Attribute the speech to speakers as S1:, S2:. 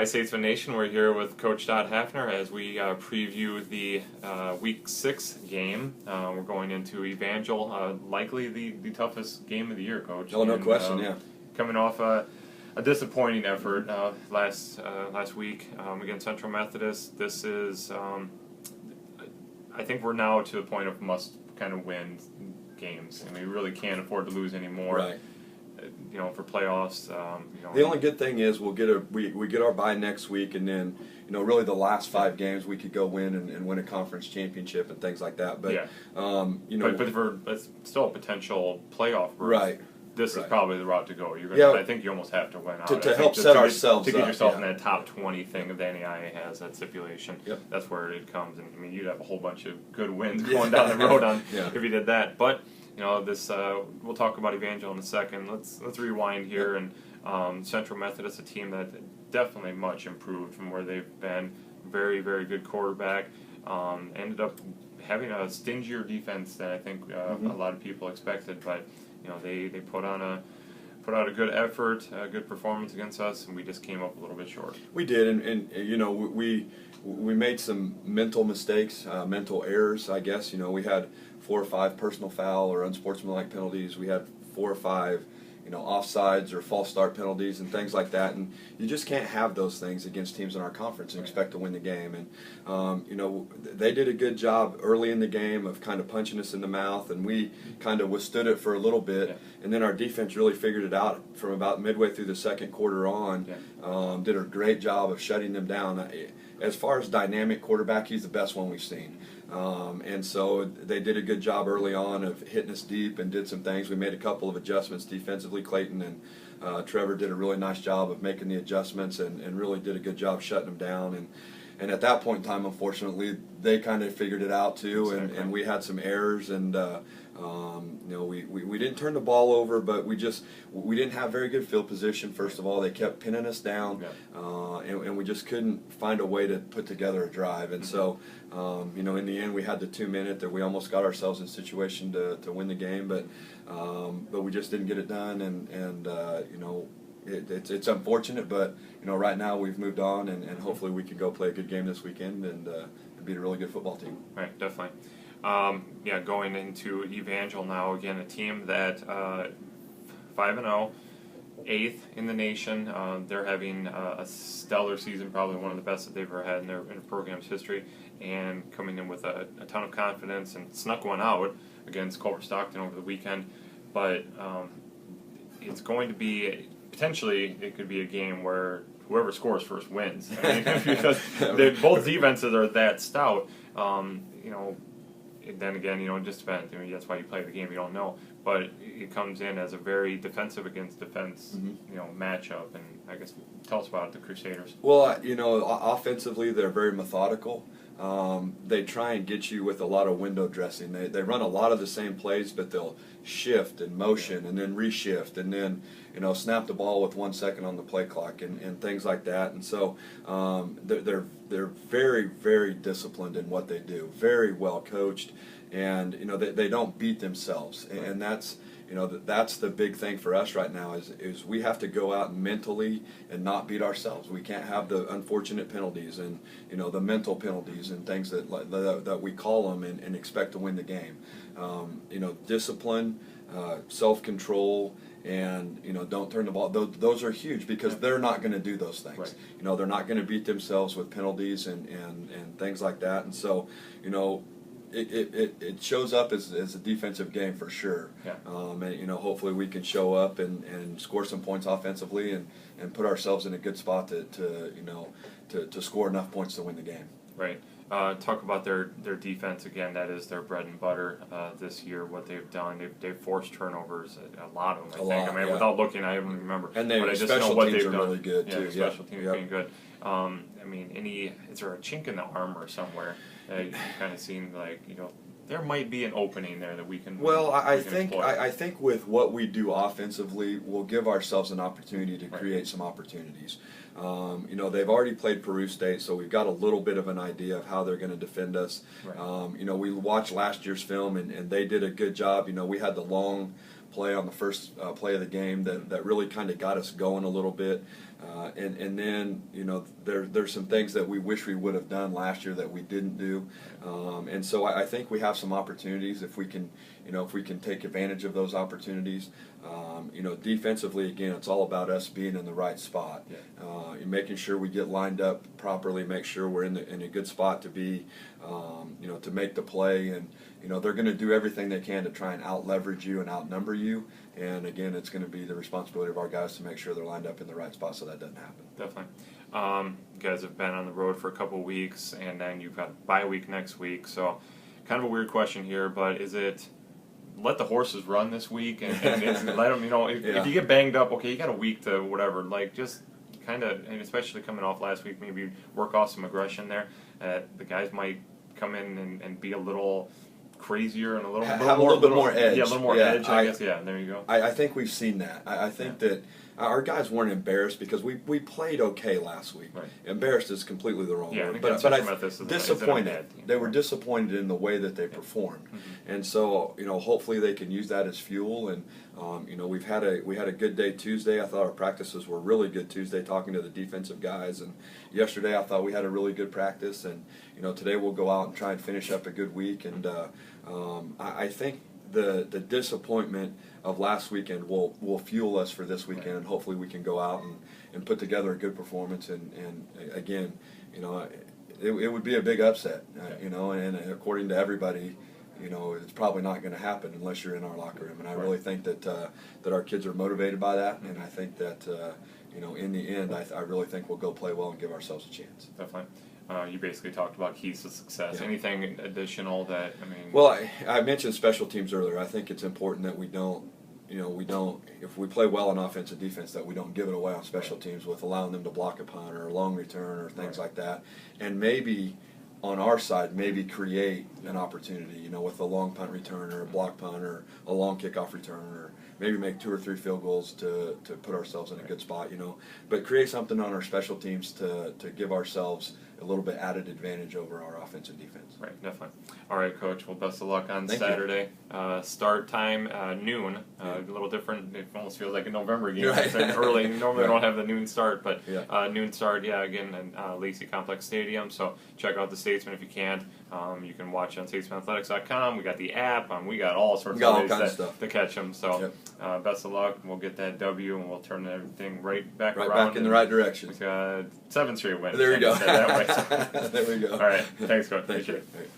S1: Statesman Nation, we're here with Coach Todd Hafner as we preview the Week 6 game. We're going into Evangel, likely the toughest game of the year, Coach.
S2: Oh, no question, yeah.
S1: Coming off a disappointing effort last week against Central Methodist. This is, I think we're now to the point of must kind of win games. I mean, we really can't afford to lose anymore.
S2: Right.
S1: For playoffs.
S2: The only good thing is we get our bye next week, and then really the last 5 games we could go win and win a conference championship and things like that. But
S1: yeah. But for still a potential playoff berth,
S2: right.
S1: This is probably the route to go. I think you almost have to win out
S2: to help set ourselves
S1: to get
S2: up,
S1: yourself in that top 20 thing that the NAIA has, that stipulation.
S2: Yep.
S1: That's where it comes. And I mean, you'd have a whole bunch of good wins going down the road if you did that. But this we'll talk about Evangel in a second. Let's rewind here. And Central Methodist, a team that definitely much improved from where they've been. Very, very good quarterback. Ended up having a stingier defense than I think a lot of people expected, but they put out a good effort, a good performance against us, and we just came up a little bit short.
S2: We did, and we made some mental mistakes, mental errors, I guess. We had 4 or 5 personal foul or unsportsmanlike penalties. We had 4 or 5, offsides or false start penalties and things like that. And you just can't have those things against teams in our conference and expect to win the game. And they did a good job early in the game of kind of punching us in the mouth, and we kind of withstood it for a little bit. Yeah. And then our defense really figured it out from about midway through the second quarter on. Yeah. Did a great job of shutting them down. As far as dynamic quarterback, he's the best one we've seen. And so they did a good job early on of hitting us deep and did some things. We made a couple of adjustments defensively. Clayton and Trevor did a really nice job of making the adjustments and really did a good job shutting them down. And at that point in time, unfortunately, they kind of figured it out too, and we had some errors, and we didn't turn the ball over, but we didn't have very good field position. First of all, they kept pinning us down, and we just couldn't find a way to put together a drive. And so, in the end, we had the 2-minute that we almost got ourselves in a situation to win the game, but we just didn't get it done, and it's unfortunate, but right now we've moved on, and hopefully we can go play a good game this weekend and beat a really good football team.
S1: Right, definitely. Going into Evangel now, again, a team that 5-0, 8th in the nation. They're having a stellar season, probably one of the best that they've ever had in their program's history, and coming in with a ton of confidence, and snuck one out against Culver Stockton over the weekend. But it's going to be, potentially, it could be a game where whoever scores first wins. Because both defenses are that stout. Then again, it just depends. That's why you play the game. You don't know, but it comes in as a very defensive against defense, matchup. And I guess tell us about the Crusaders.
S2: Well, offensively, they're very methodical. They try and get you with a lot of window dressing. They run a lot of the same plays, but they'll shift and motion and then reshift and then snap the ball with 1 second on the play clock and things like that. And so they're very, very disciplined in what they do, very well coached, and they don't beat themselves, and that's that's the big thing for us right now is we have to go out mentally and not beat ourselves. We can't have the unfortunate penalties and the mental penalties and things that we call them and expect to win the game. Discipline, self-control, and don't turn the ball. Those are huge because they're not going to do those things. Right. They're not going to beat themselves with penalties and things like that. And so it shows up as a defensive game for sure. Yeah. And hopefully we can show up and score some points offensively and put ourselves in a good spot to score enough points to win the game.
S1: Right. Talk about their defense again. That is their bread and butter this year. What they've done, they've forced turnovers, a lot of them. I think. Without looking, I don't remember.
S2: And but I just know what they've done. Really good too.
S1: Special teams being good. Is there a chink in the armor somewhere? You kind of seem like there might be an opening there that we can.
S2: Well, I think with what we do offensively, we'll give ourselves an opportunity to create some opportunities. They've already played Peru State, so we've got a little bit of an idea of how they're going to defend us. Right. We watched last year's film, and they did a good job. We had the long play on the first play of the game that really kind of got us going a little bit. And then, there's some things that we wish we would have done last year that we didn't do. And so I think we have some opportunities if we can take advantage of those opportunities. Defensively, again, it's all about us being in the right spot. Making sure we get lined up properly, make sure we're in a good spot to be, to make the play. And, they're going to do everything they can to try and out-leverage you and outnumber you. And, again, it's going to be the responsibility of our guys to make sure they're lined up in the right spot so that doesn't happen.
S1: Definitely. You guys have been on the road for a couple of weeks, and then you've got a bye week next week. So kind of a weird question here, but is it let the horses run this week and let them, if you get banged up, okay, you got a week to whatever, just kind of, and especially coming off last week, maybe work off some aggression there. The guys might come in and be a little crazier and
S2: have a little bit more edge.
S1: Yeah, a little more edge, I guess. Yeah, there you go.
S2: I think we've seen that. I think that our guys weren't embarrassed because we played okay last week.
S1: Right.
S2: Embarrassed is completely the wrong word.
S1: But
S2: disappointed. They were disappointed in the way that they performed. Mm-hmm. And so, hopefully they can use that as fuel. And, we had a good day Tuesday. I thought our practices were really good Tuesday, talking to the defensive guys. And yesterday I thought we had a really good practice. And, today we'll go out and try and finish up a good week. And I think the disappointment of last weekend will fuel us for this weekend, and hopefully we can go out and put together a good performance. And again, it would be a big upset, and according to everybody, it's probably not going to happen unless you're in our locker room. And I really think that our kids are motivated by that, and I think that in the end, I really think we'll go play well and give ourselves a chance.
S1: Definitely. You basically talked about keys to success.
S2: Yeah.
S1: Anything additional that,
S2: Well, I mentioned special teams earlier. I think it's important that we don't, if we play well on offense and defense, that we don't give it away on special teams with allowing them to block a punt or a long return or things like that. And maybe on our side, maybe create an opportunity, with a long punt return or a block punt or a long kickoff return, or maybe make 2 or 3 field goals to put ourselves in a good spot, But create something on our special teams to give ourselves a little bit added advantage over our offense and defense.
S1: Right, definitely. All right, Coach. Well, best of luck on
S2: Thank
S1: Saturday. Start time, noon. A little different. It almost feels like a November game.
S2: Right.
S1: It's early. Normally we don't have the noon start, but
S2: Yeah.
S1: noon start, again, in Lacey Complex Stadium. So check out the Statesman if you can. You can watch on statesmanathletics.com. We got the app. We got all sorts of ways to catch them. So best of luck. We'll get that W, and we'll turn everything right back around.
S2: Right back in the right direction.
S1: We got 7th straight win.
S2: There we go.
S1: That way.
S2: There we go.
S1: All right. Thanks, Coach.
S2: Thank
S1: Appreciate
S2: you.
S1: it.